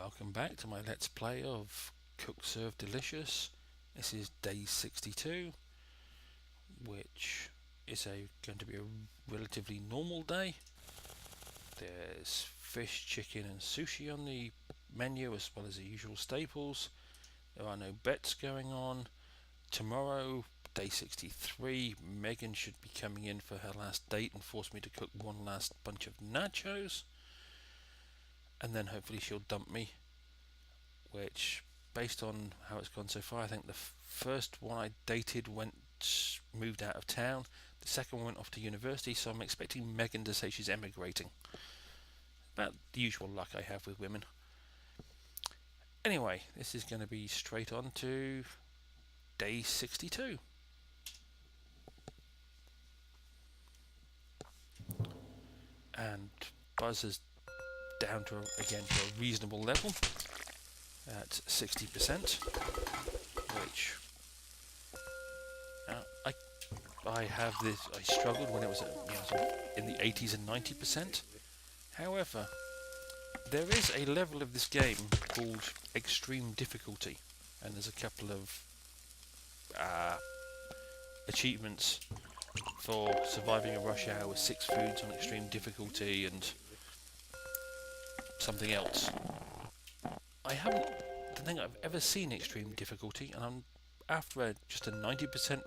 Welcome back to my Let's Play of Cook Serve Delicious. This is day 62, which is going to be a relatively normal day. There's fish, chicken and sushi on the menu, as well as the usual staples. There are no bets going on. Tomorrow, day 63, Megan should be coming in for her last date and force me to cook one last bunch of nachos. And then hopefully she'll dump me, which, based on how it's gone so far, I think the first one I dated moved out of town. The second one went off to university, so I'm expecting Megan to say she's emigrating. About the usual luck I have with women. Anyway, this is going to be straight on to day 62. And Buzz is down to a reasonable level at 60%, which I struggled when it was in the 80s and 90%. However, there is a level of this game called extreme difficulty, and there's a couple of achievements for surviving a rush hour with 6 foods on extreme difficulty and something else. I don't think I've ever seen extreme difficulty, and I'm after just a 90%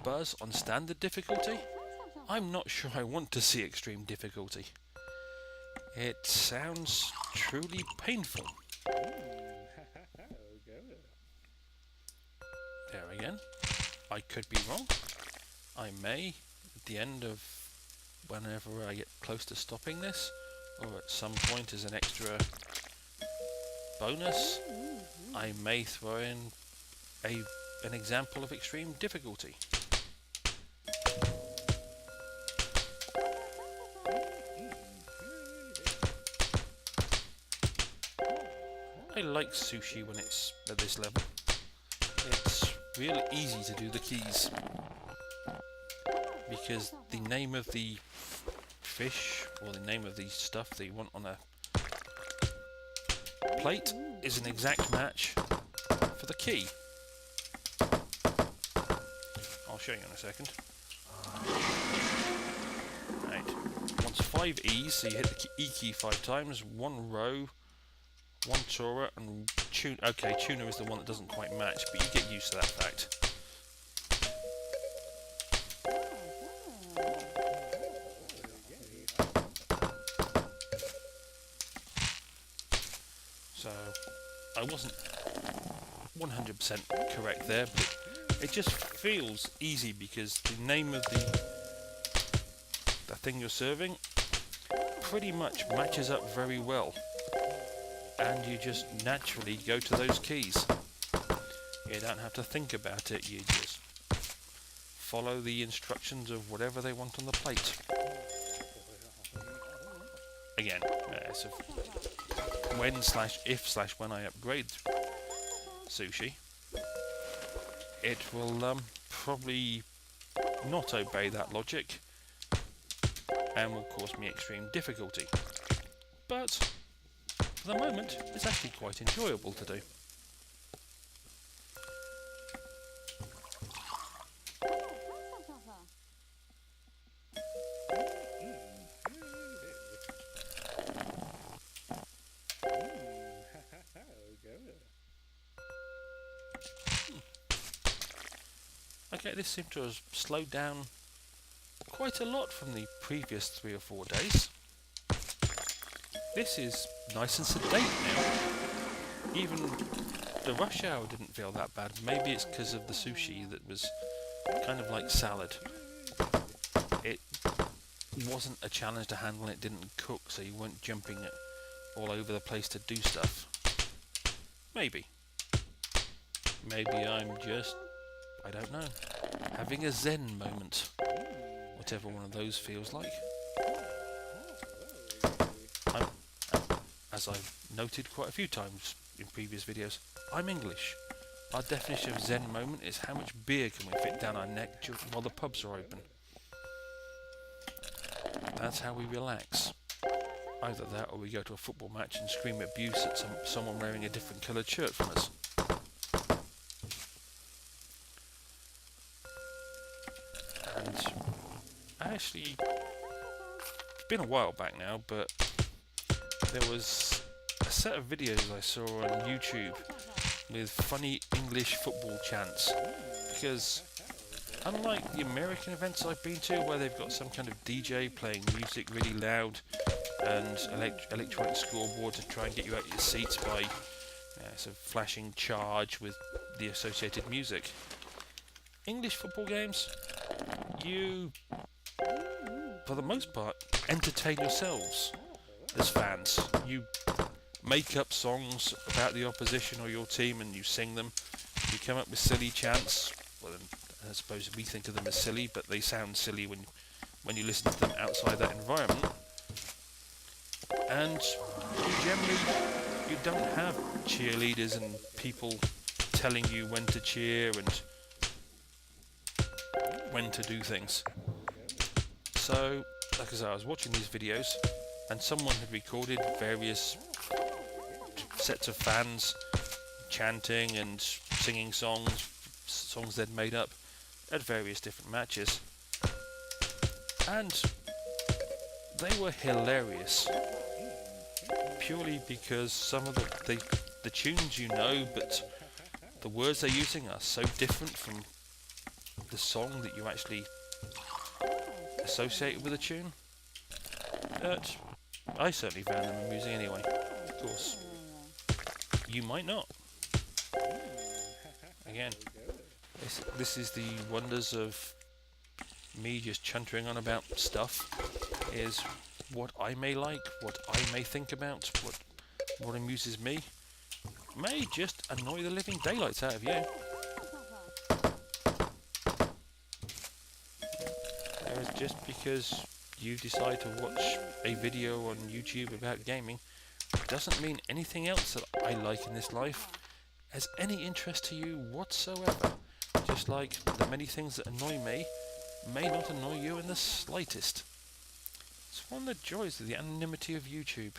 Buzz on standard difficulty. I'm not sure I want to see extreme difficulty. It sounds truly painful. There again. I could be wrong. I may, at the end of whenever I get close to stopping this, or at some point as an extra bonus, I may throw in an example of extreme difficulty. I like sushi when it's at this level. It's really easy to do the keys, because the name of the fish or the name of the stuff that you want on a plate is an exact match for the key. I'll show you in a second. Right, wants 5 E's, so you hit the E key 5 times, 1 row, 1 Tora, and tuna. Okay, tuna is the one that doesn't quite match, but you get used to that fact. So, I wasn't 100% correct there, but it just feels easy because the name of the thing you're serving pretty much matches up very well, and you just naturally go to those keys. You don't have to think about it, you just follow the instructions of whatever they want on the plate. Again, so when I upgrade sushi, it will probably not obey that logic and will cause me extreme difficulty. But for the moment, it's actually quite enjoyable to do. Okay, this seems to have slowed down quite a lot from the previous 3 or 4 days. This is nice and sedate now. Even the rush hour didn't feel that bad. Maybe it's because of the sushi that was kind of like salad. It wasn't a challenge to handle, it didn't cook, so you weren't jumping all over the place to do stuff. Maybe. Maybe I'm just, I don't know, having a zen moment. Whatever one of those feels like. As I've noted quite a few times in previous videos, I'm English. Our definition of zen moment is how much beer can we fit down our neck while the pubs are open. That's how we relax. Either that, or we go to a football match and scream abuse at someone wearing a different coloured shirt from us. And actually, it's been a while back now, but there was a set of videos I saw on YouTube with funny English football chants, because unlike the American events I've been to, where they've got some kind of DJ playing music really loud and electronic scoreboard to try and get you out of your seats by sort of flashing charge with the associated music, English football games, you, for the most part, entertain yourselves as fans. You make up songs about the opposition or your team and you sing them. You come up with silly chants. Well, I suppose we think of them as silly, but they sound silly when you listen to them outside that environment. And generally, you don't have cheerleaders and people telling you when to cheer and when to do things. So, like I said, I was watching these videos and someone had recorded various sets of fans chanting and singing songs they'd made up at various different matches, and they were hilarious purely because some of the tunes you know, but the words they're using are so different from the song that you actually associate with the tune that I certainly found them amusing anyway. Of course, you might not. Again, this is the wonders of me just chuntering on about stuff, is what I may like, what I may think about, what amuses me, may just annoy the living daylights out of you. Whereas just because you decide to watch a video on YouTube about gaming doesn't mean anything else that I like in this life has any interest to you whatsoever. Just like the many things that annoy me may not annoy you in the slightest. It's one of the joys of the anonymity of YouTube.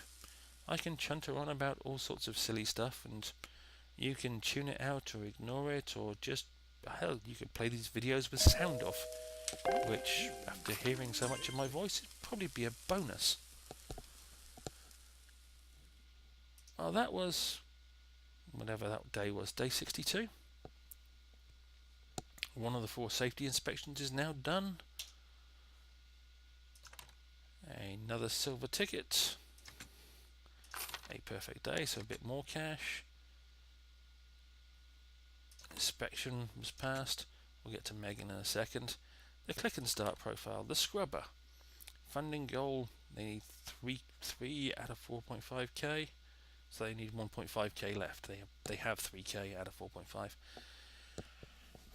I can chunter on about all sorts of silly stuff and you can tune it out or ignore it, or just, hell, you can play these videos with sound off, which, after hearing so much of my voice, would probably be a bonus. Well, that was, whatever that day was, day 62. One of the 4 safety inspections is now done. Another silver ticket. A perfect day, so a bit more cash. Inspection was passed. We'll get to Megan in a second. The click and start profile. The scrubber. Funding goal, they need 3 out of 4.5k. So they need 1.5k left. They have 3k out of 4.5.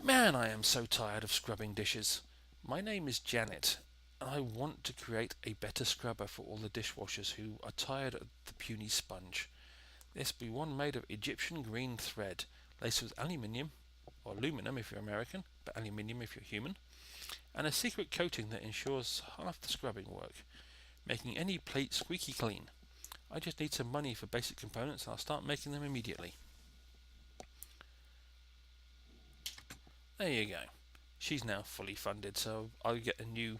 Man, I am so tired of scrubbing dishes. My name is Janet, and I want to create a better scrubber for all the dishwashers who are tired of the puny sponge. This will be one made of Egyptian green thread, laced with aluminium, or aluminum if you're American, but aluminium if you're human, and a secret coating that ensures half the scrubbing work, making any plate squeaky clean. I just need some money for basic components and I'll start making them immediately. There you go. She's now fully funded, so I'll get a new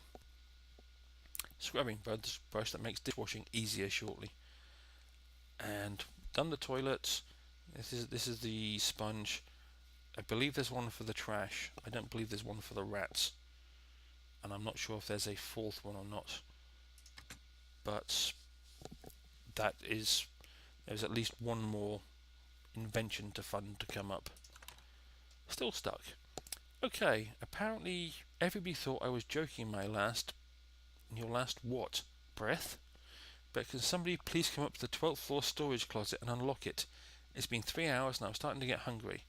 scrubbing brush that makes dishwashing easier shortly. And done the toilets. This is the sponge. I believe there's one for the trash. I don't believe there's one for the rats. And I'm not sure if there's a 4th one or not. But there's at least one more invention to fund to come up. Still stuck. Okay, apparently everybody thought I was joking in your last what? Breath? But can somebody please come up to the 12th floor storage closet and unlock it? It's been 3 hours and I'm starting to get hungry.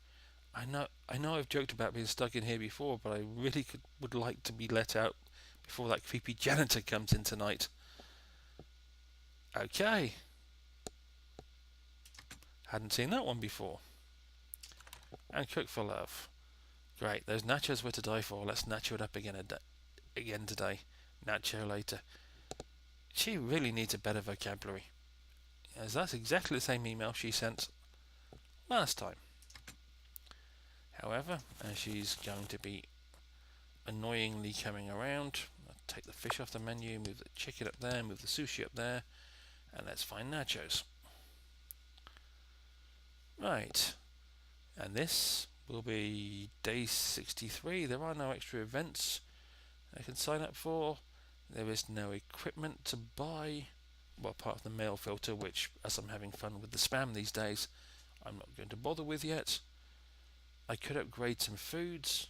I know I've joked about being stuck in here before, but I really would like to be let out before that creepy janitor comes in tonight. Okay. Hadn't seen that one before. And cook for love. Great, those nachos were to die for. Let's nacho it up again today. Nacho later. She really needs a better vocabulary, as that's exactly the same email she sent last time. However, as she's going to be annoyingly coming around, I'll take the fish off the menu, move the chicken up there, move the sushi up there, and let's find nachos. Right, and this will be day 63. There are no extra events I can sign up for. There is no equipment to buy, well, apart from the mail filter, which, as I'm having fun with the spam these days, I'm not going to bother with yet. I could upgrade some foods.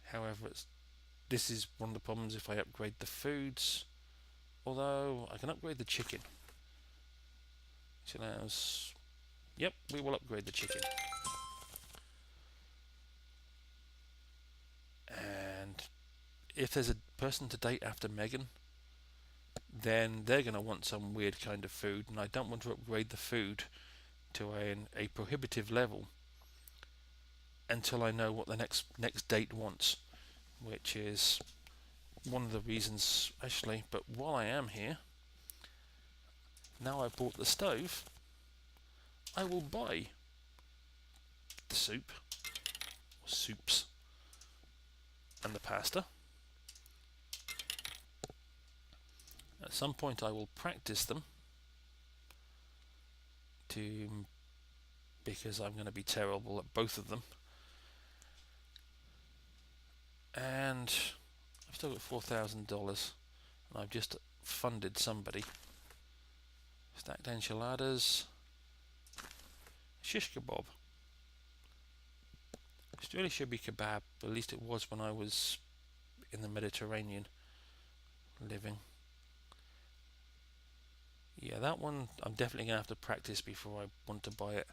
However, this is one of the problems if I upgrade the foods. Although, I can upgrade the chicken. Which allows... Yep, we will upgrade the chicken. And if there's a person to date after Megan, then they're going to want some weird kind of food, and I don't want to upgrade the food to a prohibitive level until I know what the next date wants, which is one of the reasons actually. But while I am here, now I've bought the stove, I will buy the soup, or soups, and the pasta. At some point I will practice them because I'm going to be terrible at both of them. And I've still got $4,000, and I've just funded somebody. Stacked enchiladas, shish kebab. It really should be kebab, but at least it was when I was in the Mediterranean living. Yeah, that one I'm definitely going to have to practice before I want to buy it.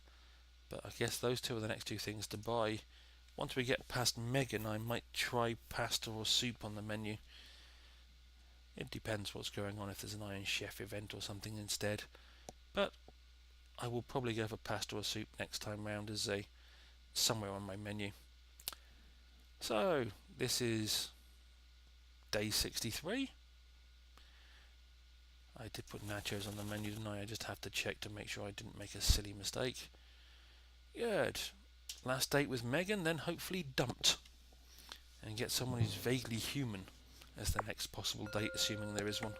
But I guess those two are the next two things to buy. Once we get past Megan, I might try pasta or soup on the menu. It depends what's going on, if there's an Iron Chef event or something instead. But I will probably go for pasta or soup next time round as somewhere on my menu. So, this is day 63. I did put nachos on the menu, didn't I? I just have to check to make sure I didn't make a silly mistake. Good. Last date with Megan, then hopefully dumped. And get someone who's vaguely human as the next possible date, assuming there is one.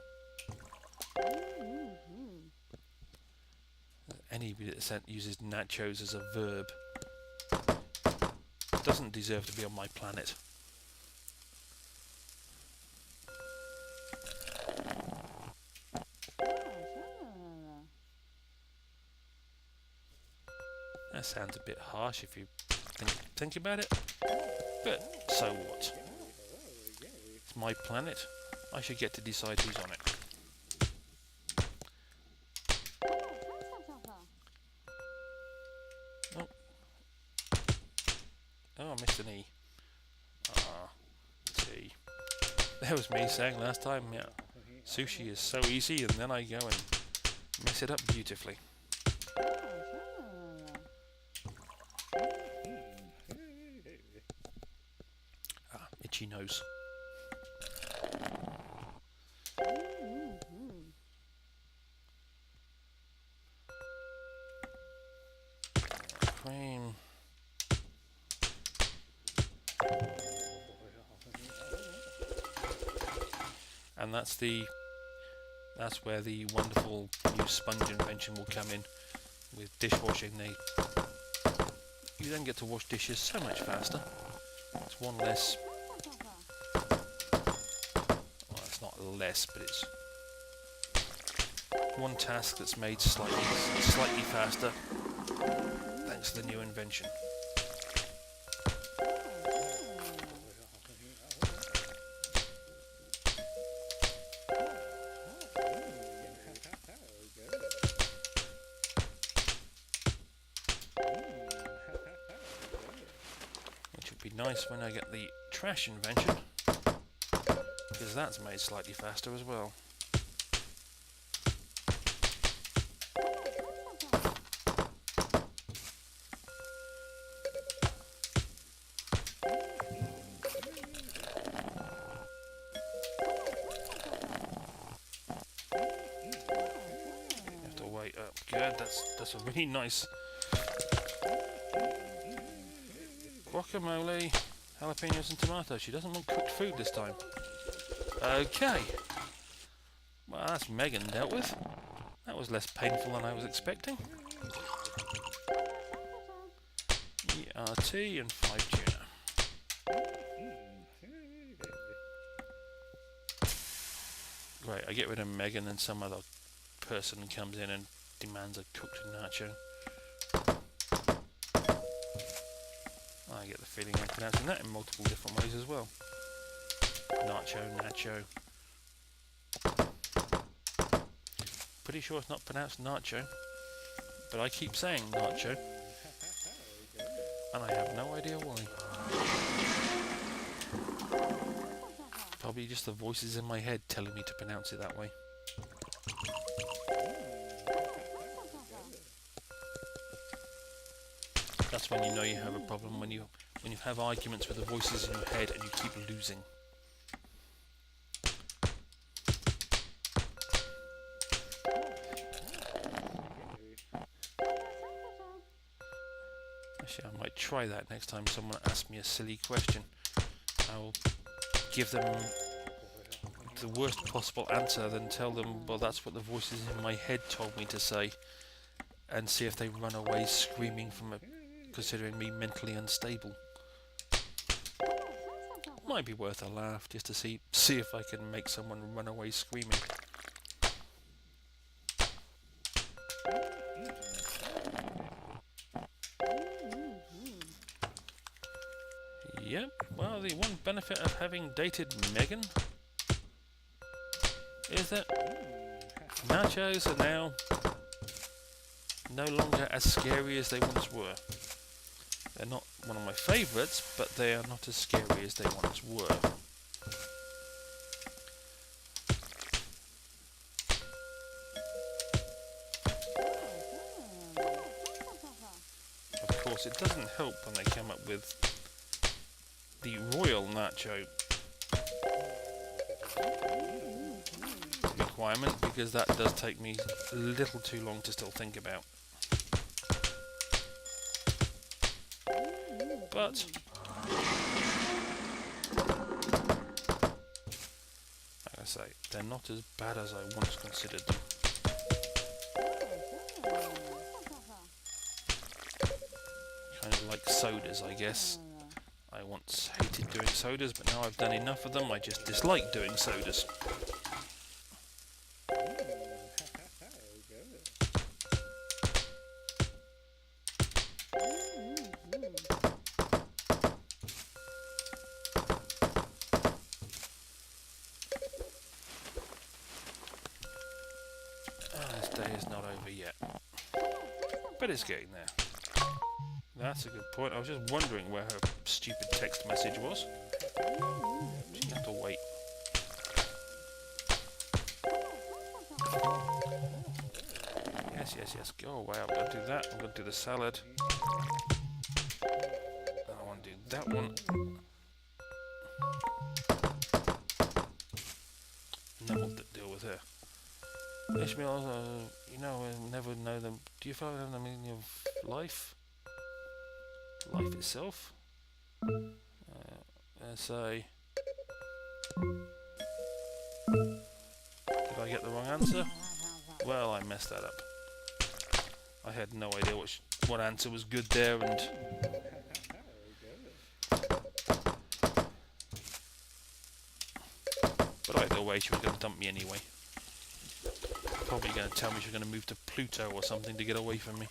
Anybody that uses nachos as a verb doesn't deserve to be on my planet. That sounds a bit harsh if you think about it, but so what? It's my planet. I should get to decide who's on it. Oh, I missed an E. T. That was me saying last time, yeah, sushi is so easy, and then I go and mess it up beautifully. Itchy nose. Cream. And that's where the wonderful new sponge invention will come in with dishwashing. You then get to wash dishes so much faster. It's one less. Well, it's not less, but it's one task that's made slightly faster thanks to the new invention. Nice when I get the trash invention, because that's made slightly faster as well. good. That's a really nice guacamole, jalapenos and tomatoes. She doesn't want cooked food this time. Okay. Well, that's Megan dealt with. That was less painful than I was expecting. ERT and 5 tuna. Great, I get rid of Megan and some other person comes in and demands a cooked nacho. I get the feeling I'm pronouncing that in multiple different ways as well. Nacho. Pretty sure it's not pronounced nacho, but I keep saying nacho, and I have no idea why. Probably just the voices in my head telling me to pronounce it that way. That's when you know you have a problem, when you have arguments with the voices in your head and you keep losing. Actually, I might try that next time someone asks me a silly question. I'll give them the worst possible answer, then tell them, well, that's what the voices in my head told me to say, and see if they run away screaming from it, considering me mentally unstable. Might be worth a laugh just to see if I can make someone run away screaming. Yep, well, the one benefit of having dated Megan is that nachos are now no longer as scary as they once were. They're not one of my favourites, but they are not as scary as they once were. Of course, it doesn't help when they come up with the royal nacho requirement, because that does take me a little too long to still think about. But like I say, they're not as bad as I once considered them. Kind of like sodas, I guess. I once hated doing sodas, but now I've done enough of them, I just dislike doing sodas. This day is not over yet, but it's getting there. That's a good point. I was just wondering where her stupid text message was. She'll have to wait. Yes. Go away. I'm going to do that. I'm going to do the salad. I want to do that one. And then we'll deal with her. Ishmael, you know, I never know them. Do you feel like the meaning of life? Life itself? Say. Did I get the wrong answer? Well, I messed that up. I had no idea what answer was good there, and but either way, she was going to dump me anyway. Probably going to tell me she's going to move to Pluto or something to get away from me.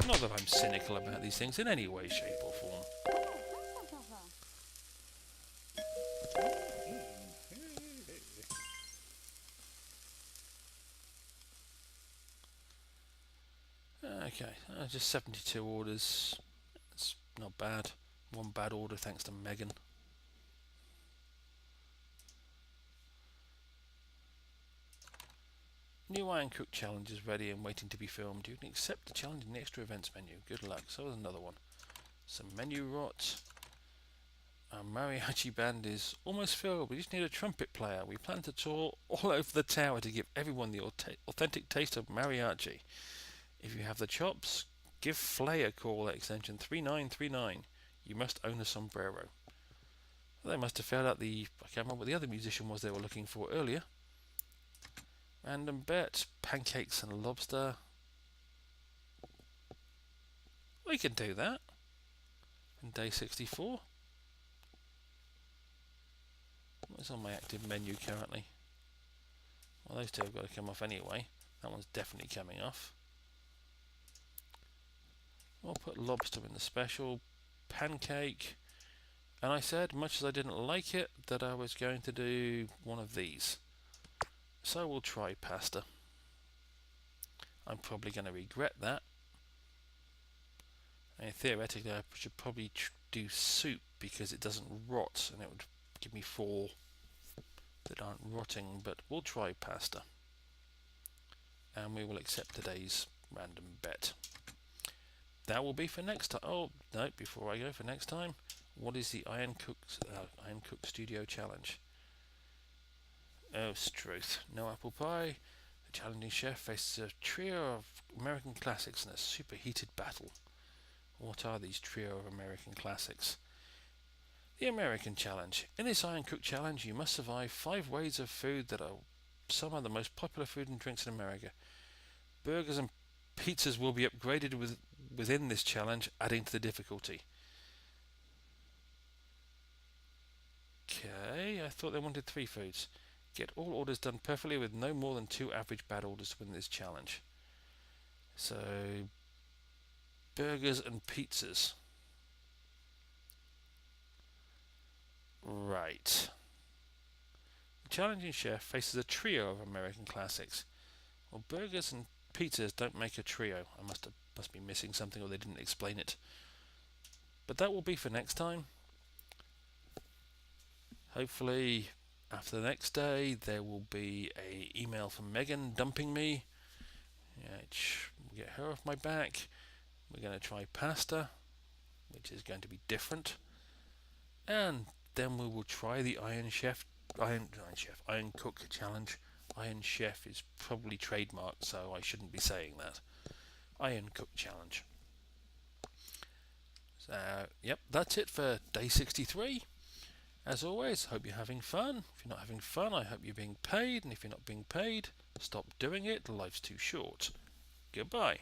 Not that I'm cynical about these things in any way, shape or form. Okay, just 72 orders. It's not bad. One bad order thanks to Megan. New Iron Cook challenge is ready and waiting to be filmed. You can accept the challenge in the extra events menu. Good luck. So there's another one. Some menu rot. Our mariachi band is almost filled. We just need a trumpet player. We plan to tour all over the tower to give everyone the authentic taste of mariachi. If you have the chops, give Flay a call at extension 3939. You must own a sombrero. They must have found out I can't remember what the other musician was they were looking for earlier. Random bet, pancakes and lobster. We can do that. And day 64. What's on my active menu currently? Well, those two have got to come off anyway. That one's definitely coming off. I'll put lobster in the special. Pancake. And I said, much as I didn't like it, that I was going to do one of these. So we'll try pasta. I'm probably going to regret that. And theoretically, I should probably do soup because it doesn't rot and it would give me 4 that aren't rotting, but we'll try pasta. And we will accept today's random bet. That will be for next time. Oh, no, before I go for next time, what is the Iron Cook Studio Challenge? Oh, Struth. No apple pie. The challenging chef faces a trio of American classics in a superheated battle. What are these trio of American classics? The American Challenge. In this Iron Cook Challenge, you must survive 5 ways of food that are some of the most popular food and drinks in America. Burgers and pizzas will be upgraded within this challenge, adding to the difficulty. Okay, I thought they wanted 3 foods. Get all orders done perfectly with no more than 2 average bad orders to win this challenge. So, burgers and pizzas. Right. The challenging chef faces a trio of American classics. Well, burgers and pizzas don't make a trio. I must be missing something, or they didn't explain it. But that will be for next time. Hopefully, after the next day, there will be an email from Megan dumping me. We'll get her off my back. We're going to try pasta, which is going to be different. And then we will try the Iron Cook Challenge. Iron Chef is probably trademarked, so I shouldn't be saying that. Iron Cook Challenge. So, yep, that's it for day 63. As always, hope you're having fun. If you're not having fun, I hope you're being paid. And if you're not being paid, stop doing it. Life's too short. Goodbye.